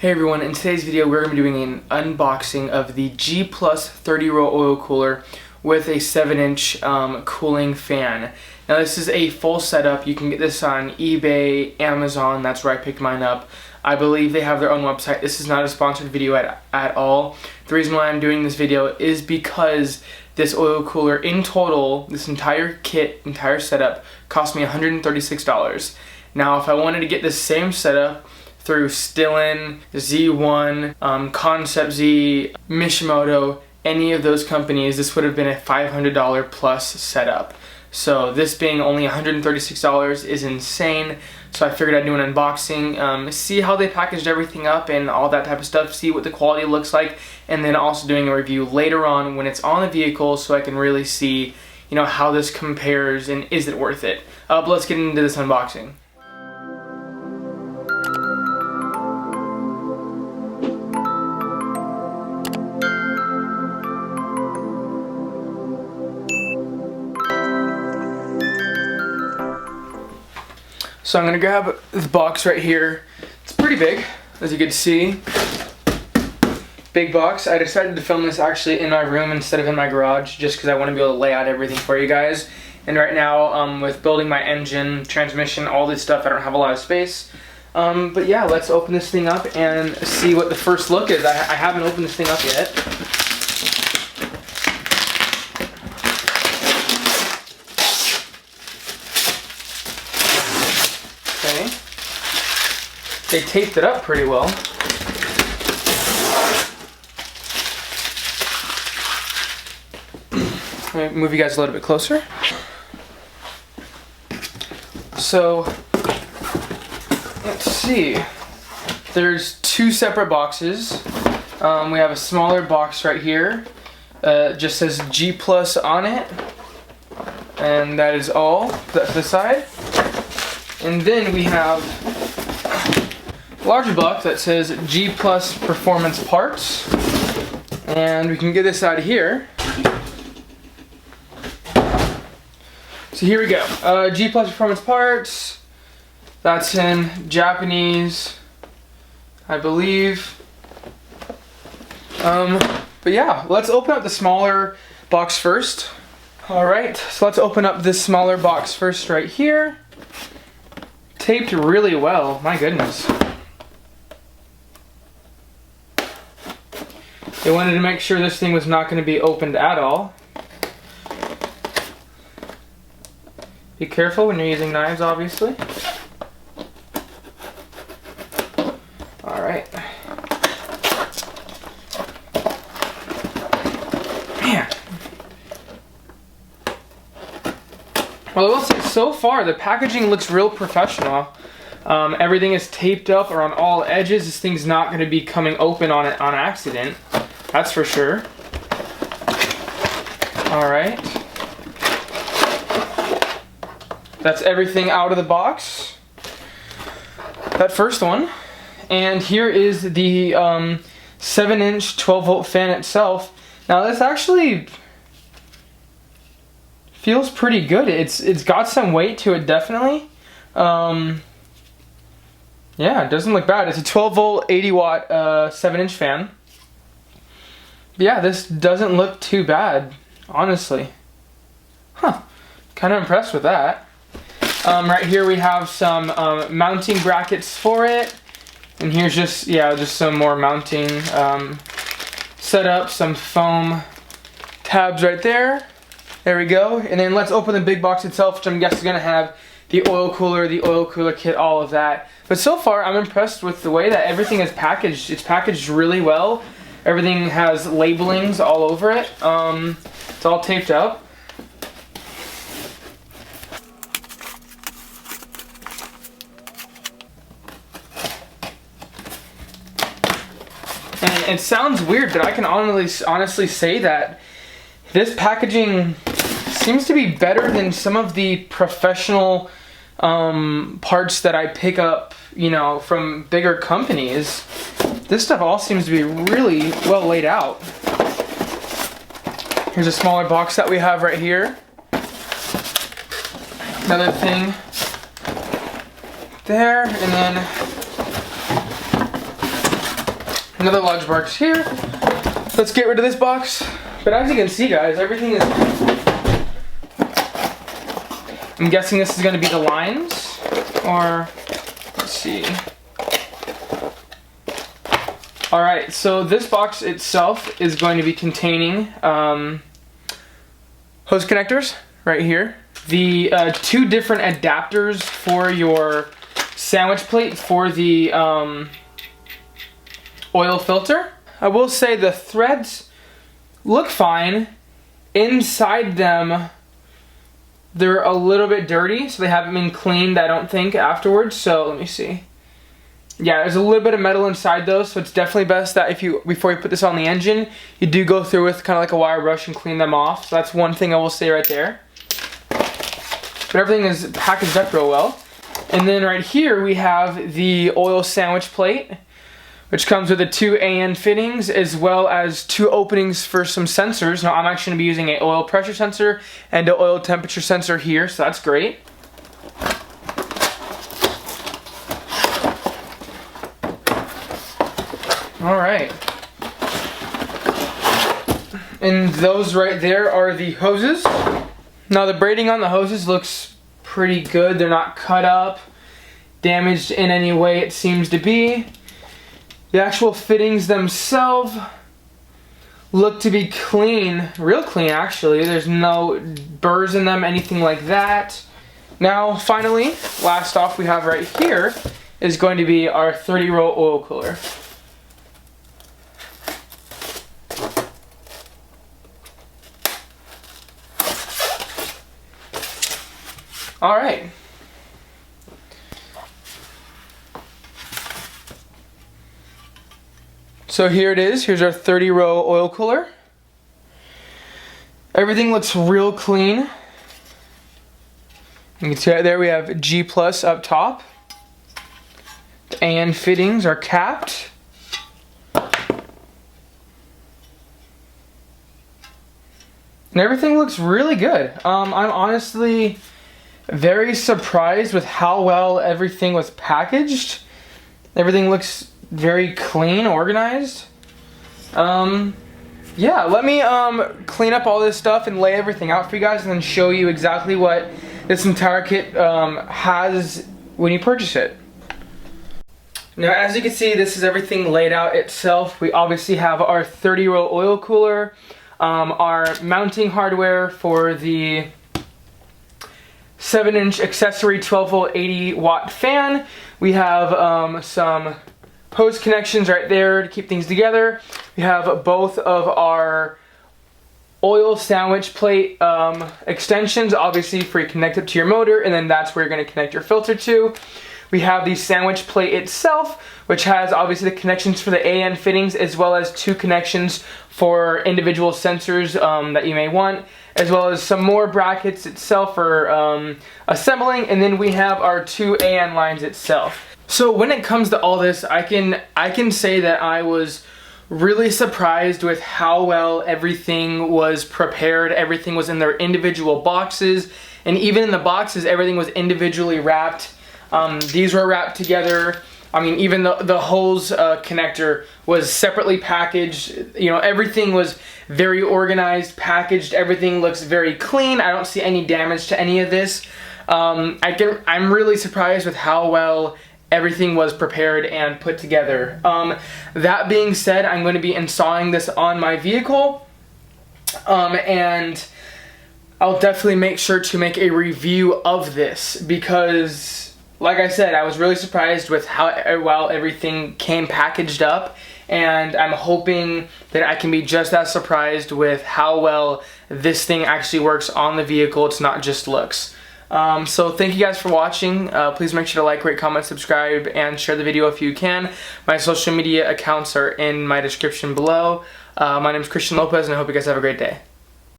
Hey everyone, in today's video we're going to be doing an unboxing of the G Plus 30-row oil cooler with a 7-inch cooling fan. Now this is a full setup. You can get this on eBay, Amazon, that's where I picked mine up. I believe they have their own website. This is not a sponsored video at all. The reason why I'm doing this video is because this oil cooler in total, this entire kit, entire setup, cost me $136. Now if I wanted to get this same setup through Stillen, Z1, Concept Z, Mishimoto, any of those companies, this would have been a $500 plus setup. So this being only $136 is insane. So I figured I'd do an unboxing, see how they packaged everything up and all that type of stuff, see what the quality looks like, and then also doing a review later on when it's on the vehicle so I can really see, how this compares and is it worth it. But let's get into this unboxing. So I'm going to grab the box right here. It's pretty big, as you can see. Big box. I decided to film this actually in my room instead of in my garage just because I want to be able to lay out everything for you guys. And right now, with building my engine, transmission, all this stuff, I don't have a lot of space. But yeah, let's open this thing up and see what the first look is. I haven't opened this thing up yet. They taped it up pretty well. Let me move you guys a little bit closer. So, let's see. There's two separate boxes. We have a smaller box right here. Just says G Plus on it. And that is all. Put that to the side. And then we have larger box that says G Plus Performance Parts, and we can get this out of here. So here we go. G Plus Performance Parts. That's in Japanese, I believe. But yeah, let's open up the smaller box first. All right, so let's open up this smaller box first right here. Taped really well, my goodness. They wanted to make sure this thing was not going to be opened at all. Be careful when you're using knives, obviously. Alright. Man. Well, I will say, so far, the packaging looks real professional. Everything is taped up around all edges. This thing's not going to be coming open on accident. That's for sure. Alright. That's everything out of the box. That first one. And here is the 7-inch 12-volt fan itself. Now this actually feels pretty good. It's got some weight to it, definitely. Yeah, it doesn't look bad. It's a 12-volt, 80-watt 7-inch fan. Yeah, this doesn't look too bad, honestly. Huh, kind of impressed with that. Right here we have some mounting brackets for it. And here's just some more mounting setup, some foam tabs right there. There we go. And then let's open the big box itself, which I'm guessing is going to have the oil cooler kit, all of that. But so far, I'm impressed with the way that everything is packaged. It's packaged really well. Everything has labelings all over it. It's all taped up. And it sounds weird, but I can honestly say that this packaging seems to be better than some of the professional parts that I pick up, from bigger companies. This stuff all seems to be really well laid out. Here's a smaller box that we have right here. Another thing there, and then Another large box here. Let's get rid of this box. But as you can see, guys, everything is... I'm guessing this is going to be the lines, or let's see. Alright, so this box itself is going to be containing hose connectors right here. The 2 different adapters for your sandwich plate for the oil filter. I will say the threads look fine. Inside them, they're a little bit dirty, so they haven't been cleaned, I don't think, afterwards. So let me see. Yeah, there's a little bit of metal inside those, so it's definitely best that before you put this on the engine, you do go through with kind of like a wire brush and clean them off. So that's one thing I will say right there. But everything is packaged up real well. And then right here we have the oil sandwich plate, which comes with the 2 AN fittings as well as 2 openings for some sensors. Now I'm actually going to be using an oil pressure sensor and an oil temperature sensor here, so that's great. Alright. And those right there are the hoses. Now the braiding on the hoses looks pretty good. They're not cut up, damaged in any way it seems to be. The actual fittings themselves look to be clean, real clean actually. There's no burrs in them, anything like that. Now finally, last off we have right here is going to be our 30-row oil cooler. Alright. So here it is. Here's our 30-row oil cooler. Everything looks real clean. You can see right there we have G+ up top. The AN fittings are capped. And everything looks really good. I'm honestly very surprised with how well everything was packaged. Everything looks very clean, organized. Yeah, let me clean up all this stuff and lay everything out for you guys and then show you exactly what this entire kit has when you purchase it. Now as you can see, this is everything laid out itself. We obviously have our 30-row oil cooler, our mounting hardware for the 7-inch accessory 12-volt 80-watt fan. We have some hose connections right there to keep things together. We have both of our oil sandwich plate extensions, obviously for you to connect it to your motor, and then that's where you're going to connect your filter to. We have the sandwich plate itself, which has obviously the connections for the AN fittings as well as 2 connections for individual sensors that you may want, as well as some more brackets itself for assembling, and then we have our 2 AN lines itself. So when it comes to all this, I can say that I was really surprised with how well everything was prepared. Everything was in their individual boxes, and even in the boxes everything was individually wrapped. These were wrapped together. I mean, even the hose connector was separately packaged. You know, everything was very organized, packaged. Everything looks very clean. I don't see any damage to any of this. I'm really surprised with how well everything was prepared and put together. That being said, I'm going to be installing this on my vehicle, and I'll definitely make sure to make a review of this because, like I said, I was really surprised with how well everything came packaged up, and I'm hoping that I can be just as surprised with how well this thing actually works on the vehicle. It's not just looks. So thank you guys for watching. Please make sure to like, rate, comment, subscribe, and share the video if you can. My social media accounts are in my description below. My name is Christian Lopez, and I hope you guys have a great day.